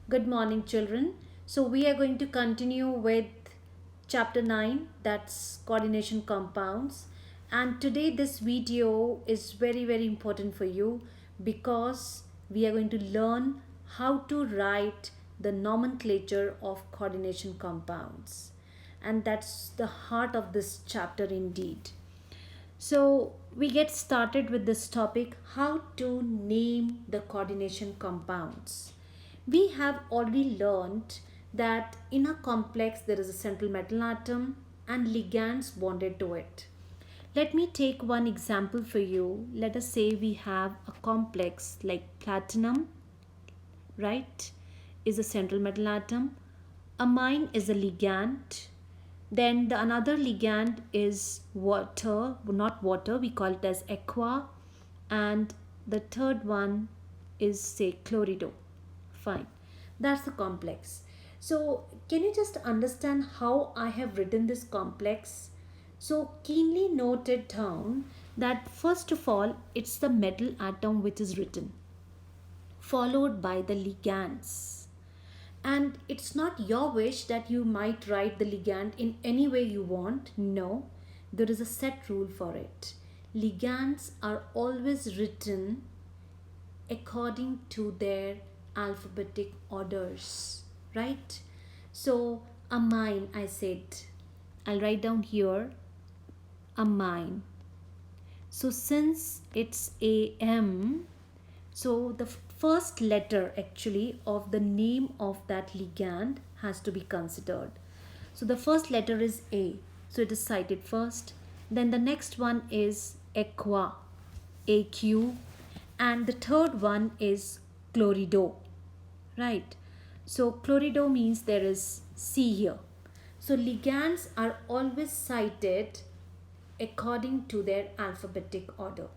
Good morning, children. So, we are going to continue with chapter 9, that's coordination compounds. And today, this video is very important for you because we are going to learn how to write the nomenclature of coordination compounds. And that's the heart of this chapter, indeed. So, we get started with this topic, how to name the coordination compounds. We have already learned that in a complex there is a central metal atom and ligands bonded to it. Let me take one example for you. Let us say we have a complex like platinum, right, is a central metal atom. Amine is a ligand. Then the another ligand is water, not water, we call it as aqua. And the third one is say chlorido. Fine. That's the complex. So can you just understand how I have written this complex? So keenly note it down that first of all, it's the metal atom which is written, followed by the ligands. And it's not your wish that you might write the ligand in any way you want. No, there is a set rule for it. Ligands are always written according to their alphabetic orders, right? So, amine, I said, I'll write down here amine. So, since it's AM, so the first letter actually of the name of that ligand has to be considered. So the first letter is A. So it is cited first. Then the next one is aqua, AQ. And the third one is chlorido, right? So chlorido means there is C here. So ligands are always cited according to their alphabetic order.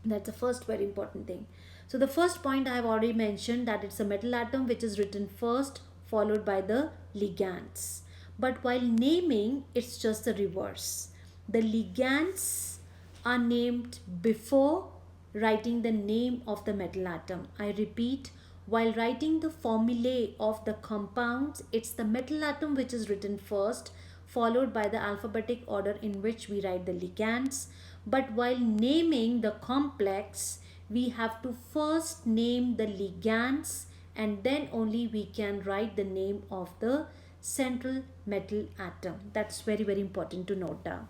That's the first very important thing. So the first point I have already mentioned that it's a metal atom which is written first followed by the ligands. But while naming, it's just the reverse. The ligands are named before writing the name of the metal atom. I repeat, while writing the formulae of the compounds, it's the metal atom which is written first, followed by the alphabetic order in which we write the ligands. But while naming the complex, we have to first name the ligands and then only we can write the name of the central metal atom. That's very important to note down.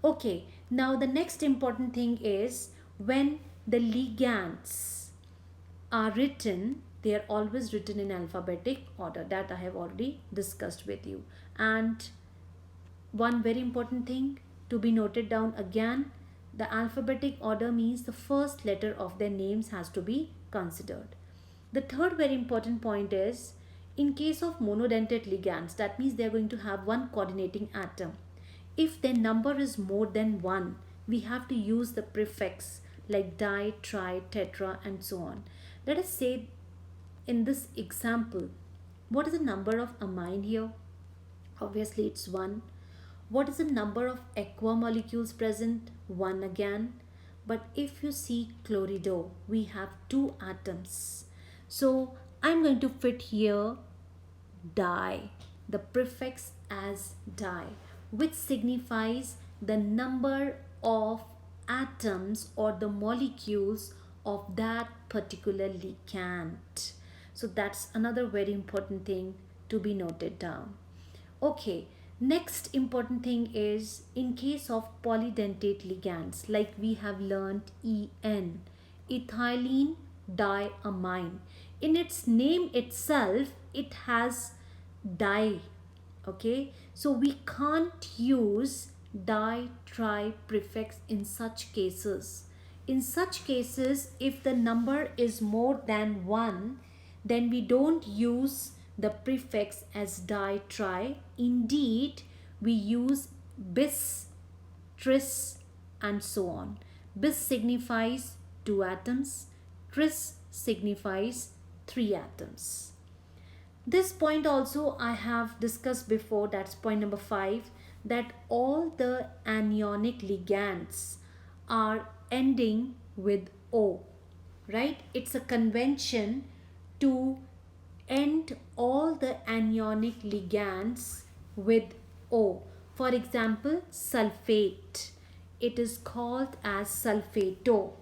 Okay, now the next important thing is when the ligands are written, they are always written in alphabetic order. That I have already discussed with you. And one very important thing to be noted down again, the alphabetic order means the first letter of their names has to be considered. The third very important point is in case of monodentate ligands, that means they are going to have one coordinating atom. If their number is more than one, we have to use the prefix like di, tri, tetra and so on. Let us say in this example, what is the number of amine here? Obviously it's 1. What is the number of aqua molecules present? 1 again. But if you see chlorido, we have 2 atoms. So I'm going to fit here di, the prefix as di, which signifies the number of atoms or the molecules of that particular ligand. So that's another very important thing to be noted down. Okay, next important thing is in case of polydentate ligands, like we have learned EN, ethylene diamine. In its name itself, it has di. Okay, so we can't use di, tri prefix in such cases. In such cases, if the number is more than 1, then we don't use the prefix as di, tri. Indeed, we use bis, tris and so on. Bis signifies 2 atoms, tris signifies 3 atoms. This point also I have discussed before, that's point number 5, that all the anionic ligands are ending with O, right? It's a convention to end all the anionic ligands with O. For example, sulfate. It is called as sulfato.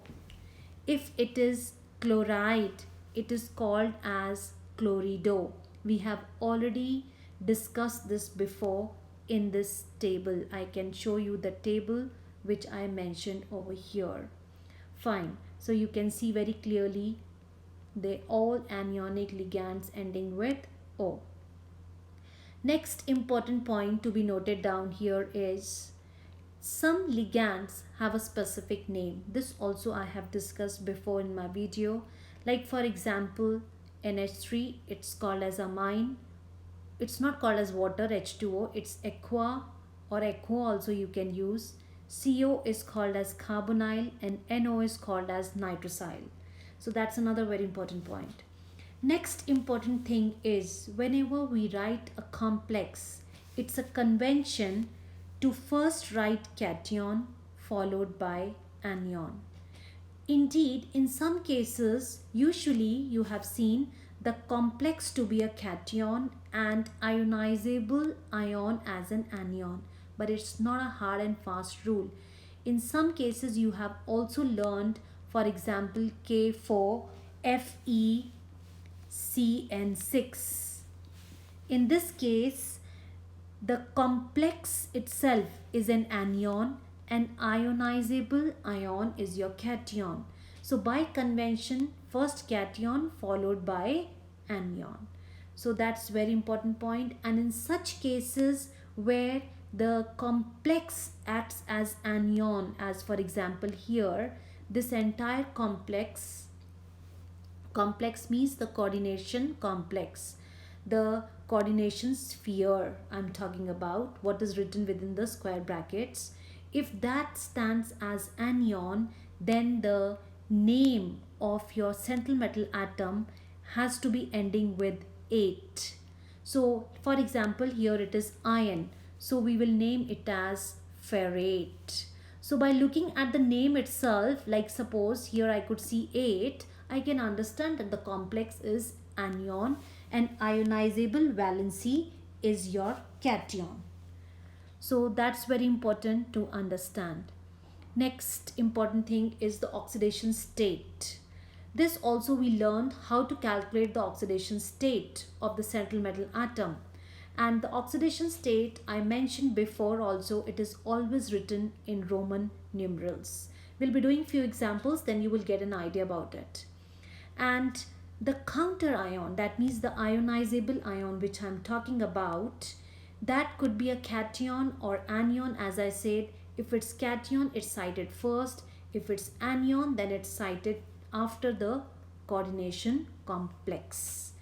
If it is chloride, it is called as chlorido. We have already discussed this before in this table. I can show you the table which I mentioned over here. Fine. So you can see very clearly they all anionic ligands ending with O. Next important point to be noted down here is some ligands have a specific name. This also I have discussed before in my video. Like for example, NH3, it's called as amine. It's not called as water, H2O. It's aqua or aqua also you can use. CO is called as carbonyl and NO is called as nitrosyl. So that's another very important point. Next important thing is whenever we write a complex, it's a convention to first write cation followed by anion. Indeed, in some cases, usually you have seen the complex to be a cation and ionizable ion as an anion, but it's not a hard and fast rule. In some cases, you have also learned, for example, K4FeCN6. In this case, the complex itself is an anion and ionizable ion is your cation. So by convention, first cation followed by anion. So that's very important point. And in such cases where the complex acts as anion, as for example here, this entire complex means the coordination complex, the coordination sphere I'm talking about, what is written within the square brackets. If that stands as anion, then the name of your central metal atom has to be ending with 8. So for example, here it is iron, so we will name it as ferrate. So by looking at the name itself, like suppose here I could see 8, I can understand that the complex is anion and ionizable valency is your cation. So that's very important to understand. Next important thing is the oxidation state. This also we learned how to calculate the oxidation state of the central metal atom. And the oxidation state I mentioned before also, it is always written in Roman numerals. We'll be doing few examples, then you will get an idea about it. And the counter ion, that means the ionizable ion which I'm talking about, that could be a cation or anion. As I said, if it's cation, it's cited first. If it's anion, then it's cited after the coordination complex.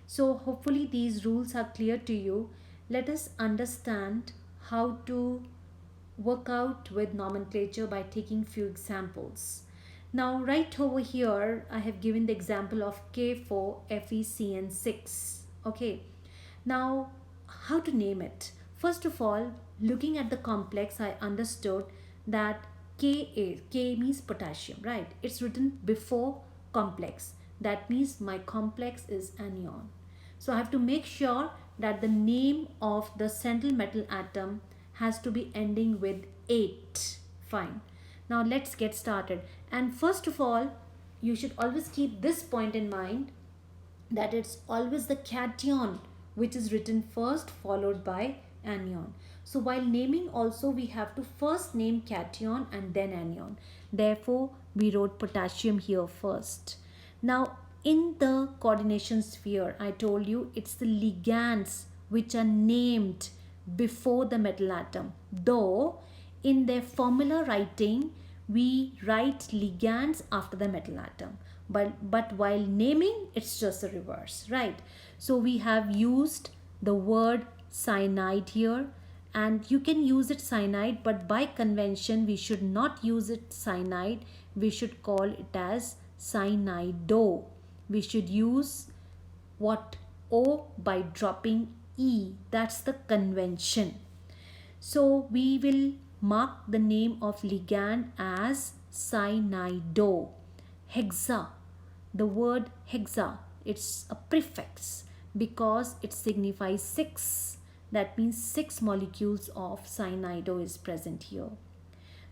So hopefully these rules are clear to you. Let us understand how to work out with nomenclature by taking few examples. Now right over here, I have given the example of K4FeCN6. Okay. Now how to name it? First of all, looking at the complex, I understood that K means potassium, right? It's written before complex. That means my complex is anion. So I have to make sure that the name of the central metal atom has to be ending with 8. Fine. Now let's get started. And first of all, you should always keep this point in mind, that it's always the cation which is written first followed by anion. So while naming also, we have to first name cation and then anion. Therefore, we wrote potassium here first. Now in the coordination sphere, I told you it's the ligands which are named before the metal atom. Though in their formula writing, we write ligands after the metal atom. But while naming, it's just the reverse, right? So we have used the word cyanide here, and you can use it cyanide, but by convention, we should not use it cyanide. We should call it as cyanido. We should use what? O by dropping E. That's the convention. So we will mark the name of ligand as cyanido. Hexa. The word hexa, it's a prefix. because it signifies 6. That means 6 molecules of cyanido is present here.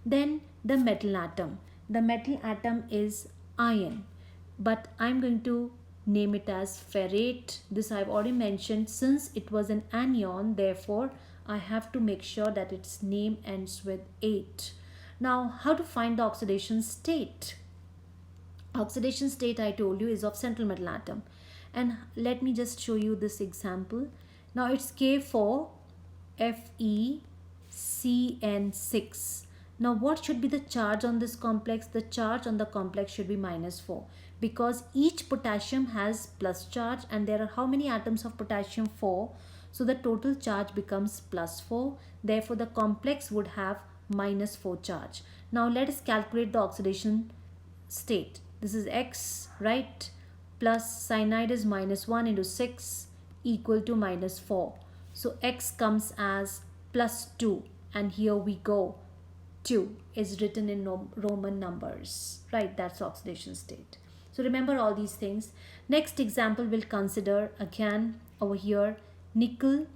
Then the metal atom. The metal atom is iron, but I'm going to name it as ferrate. This I've already mentioned. Since it was an anion, therefore I have to make sure that its name ends with 8. Now, how to find the oxidation state? Oxidation state, I told you, is of central metal atom. And let me just show you this example. Now it's K4FeCN6. Now what should be the charge on this complex? The charge on the complex should be -4, because each potassium has plus charge and there are how many atoms of potassium? 4. So the total charge becomes +4. Therefore the complex would have -4 charge. Now let us calculate the oxidation state. This is X, right? Plus cyanide is -1 into 6 equal to -4. So X comes as +2, and here we go. 2 is written in Roman numbers, right? That's oxidation state. So remember all these things. Next example we'll consider again over here, nickel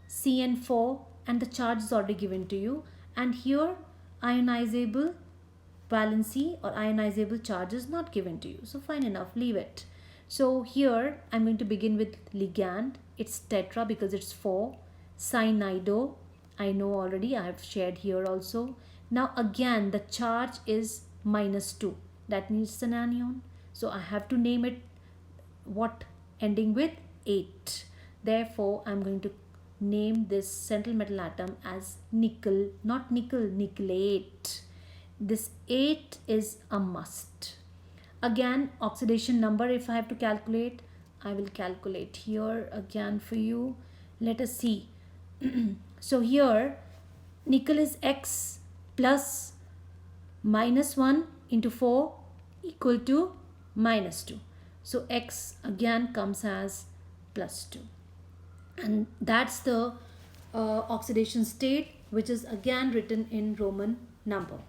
CN4, and the charge is already given to you, and here ionizable valency or ionizable charge is not given to you. So fine enough, leave it. So here I'm going to begin with ligand. It's tetra because it's 4. Cyanido, I know already, I have shared here also. Now again the charge is -2. That means it's an anion. So I have to name it what ending with 8. Therefore I'm going to name this central metal atom as nickel, not nickel, nickelate. This 8 is a must. Again, oxidation number, if I have to calculate, I will calculate here again for you. Let us see. So here nickel is X plus -1 into 4 equal to -2. So X again comes as +2. And that's the oxidation state, which is again written in Roman number.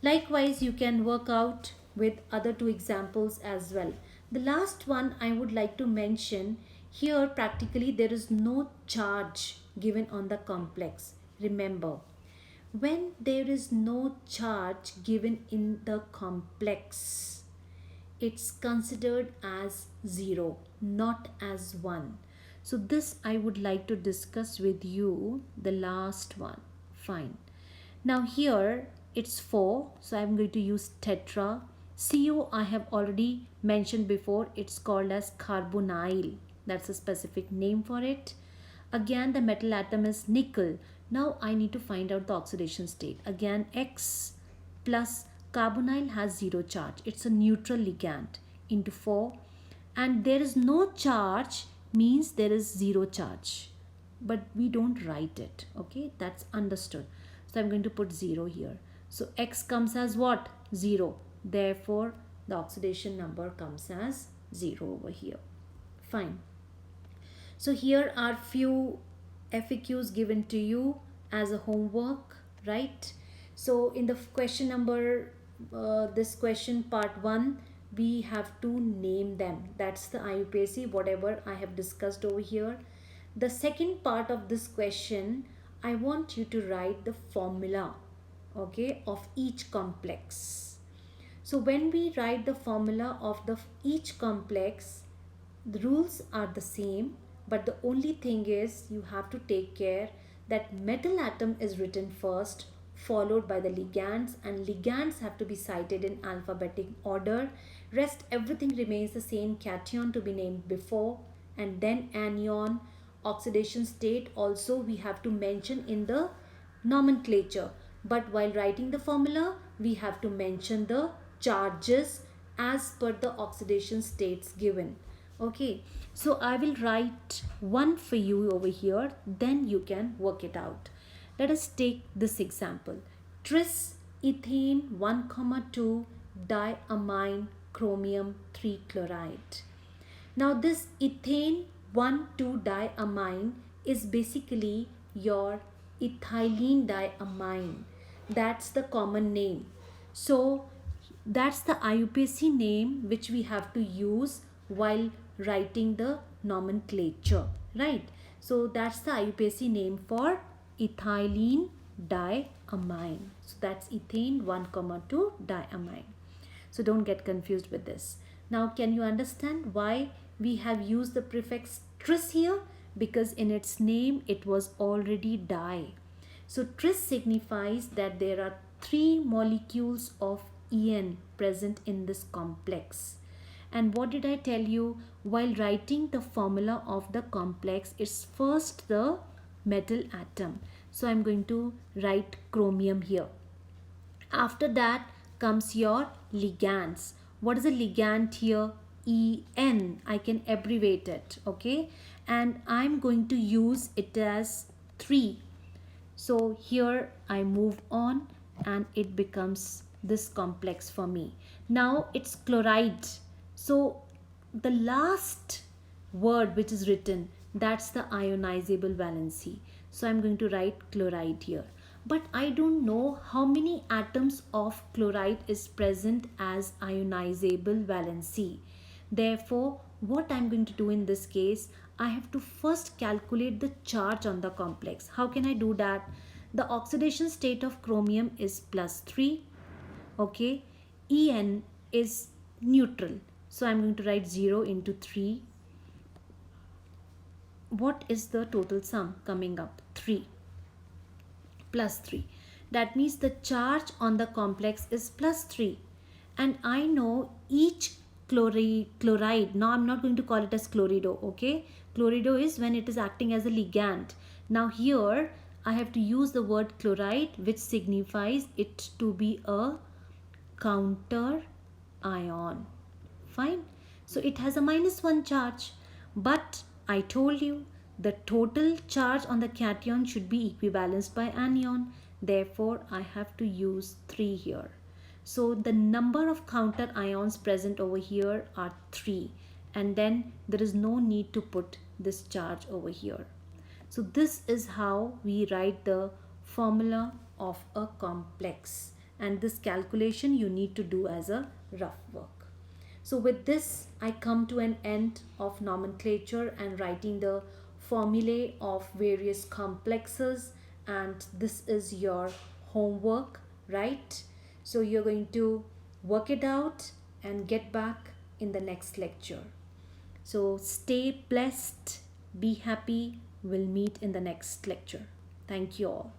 Likewise, you can work out with other two examples as well. The last one I would like to mention here, practically there is no charge given on the complex. Remember, when there is no charge given in the complex, it's considered as 0, not as 1. So this I would like to discuss with you, the last one. Fine. Now here it's 4, so I'm going to use tetra. CO I have already mentioned before, it's called as carbonyl. That's a specific name for it. Again the metal atom is nickel. Now I need to find out the oxidation state. Again X plus carbonyl has 0 charge. It's a neutral ligand into 4, and there is no charge means there is 0 charge, but we don't write it. Okay, that's understood. So I'm going to put 0 here. So X comes as what? 0. Therefore the oxidation number comes as 0 over here. Fine. So here are few FAQs given to you as a homework, right? So in the question number, this question part 1, we have to name them. That's the IUPAC, whatever I have discussed over here. The second part of this question, I want you to write the formula, okay, of each complex. So when we write the formula of each complex, the rules are the same, but the only thing is you have to take care that metal atom is written first, followed by the ligands, and ligands have to be cited in alphabetic order. Rest everything remains the same. Cation to be named before, and then anion. Oxidation state also we have to mention in the nomenclature, but while writing the formula we have to mention the charges as per the oxidation states given. Okay, so I will write one for you over here, then you can work it out. Let us take this example. Tris ethane 1,2 diamine chromium 3 chloride. Now this ethane 1,2 diamine is basically your ethylene diamine. That's the common name. So that's the IUPAC name which we have to use while writing the nomenclature, right? So that's the IUPAC name for ethylene diamine. So that's ethane 1,2 diamine. So don't get confused with this. Now, can you understand why we have used the prefix tris here? Because in its name it was already di. So tris signifies that there are three molecules of En present in this complex. And what did I tell you? While writing the formula of the complex, it's first the metal atom. So I'm going to write chromium here. After that comes your ligands. What is a ligand here? En. I can abbreviate it, okay? And I'm going to use it as 3. So here I move on and it becomes this complex for me. Now it's chloride. So the last word which is written, that's the ionizable valency. So I'm going to write chloride here. But I don't know how many atoms of chloride is present as ionizable valency. Therefore, what I'm going to do in this case, I have to first calculate the charge on the complex. How can I do that? The oxidation state of chromium is +3. Okay. En is neutral. So I'm going to write 0 into 3. What is the total sum coming up? 3 plus 3. That means the charge on the complex is +3. And I know each chloride, now I'm not going to call it as chlorido, okay? Chlorido is when it is acting as a ligand. Now here I have to use the word chloride, which signifies it to be a counter ion. Fine. So it has a -1 charge. But I told you the total charge on the cation should be equibalanced by anion. Therefore, I have to use 3 here. So the number of counter ions present over here are 3. And then there is no need to put this charge over here. So this is how we write the formula of a complex. And this calculation you need to do as a rough work. So with this, I come to an end of nomenclature and writing the formulae of various complexes, and this is your homework, right? So you're going to work it out and get back in the next lecture. So stay blessed, be happy. We'll meet in the next lecture. Thank you all.